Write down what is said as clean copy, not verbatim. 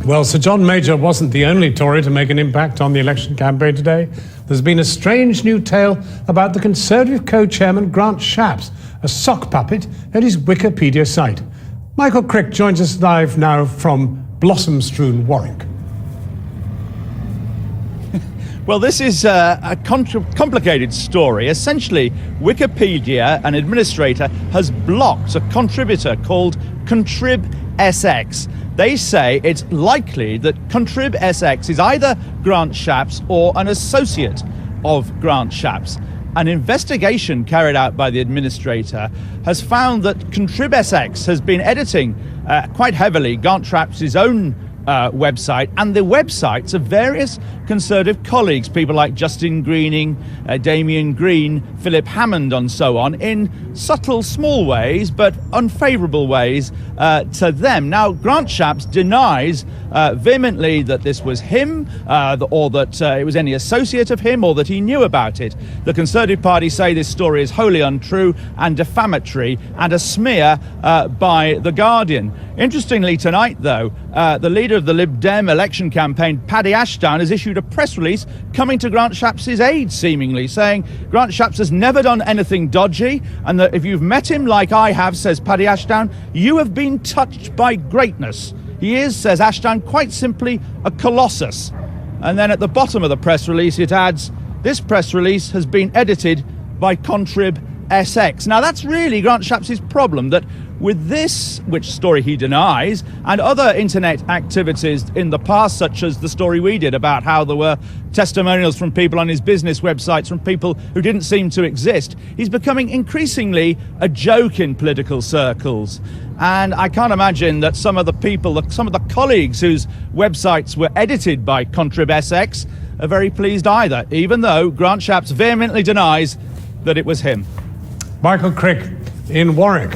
Well, Sir John Major wasn't the only Tory to make an impact on the election campaign today. There's been a strange new tale about the Conservative co-chairman Grant Shapps, a sock puppet at his Wikipedia site. Michael Crick joins us live now from blossom-strewn Warwick. Well, this is a complicated story. Essentially, Wikipedia, an administrator, has blocked a contributor called ContribSX. They say it's likely that ContribSX is either Grant Shapps or an associate of Grant Shapps. An investigation carried out by the administrator has found that ContribSX has been editing quite heavily Grant Shapps' own website and the websites of various Conservative colleagues, people like Justin Greening, Damien Green, Philip Hammond and so on, in subtle, small ways, but unfavourable ways to them. Now, Grant Shapps denies vehemently that this was him, or that it was any associate of him, or that he knew about it. The Conservative Party say this story is wholly untrue and defamatory and a smear by The Guardian. Interestingly tonight, though, the leader of the Lib Dem election campaign, Paddy Ashdown, has issued a press release coming to Grant Shapps' aid, seemingly, saying Grant Shapps has never done anything dodgy, and that if you've met him like I have, says Paddy Ashdown, you have been touched by greatness. He is, says Ashdown, quite simply a colossus. And then at the bottom of the press release it adds, this press release has been edited by ContribSX. Now that's really Grant Shapps' problem, that with this, which story he denies, and other internet activities in the past, such as the story we did about how there were testimonials from people on his business websites from people who didn't seem to exist, he's becoming increasingly a joke in political circles. And I can't imagine that some of the people, some of the colleagues whose websites were edited by ContribSX are very pleased either, even though Grant Shapps vehemently denies that it was him. Michael Crick in Warwick.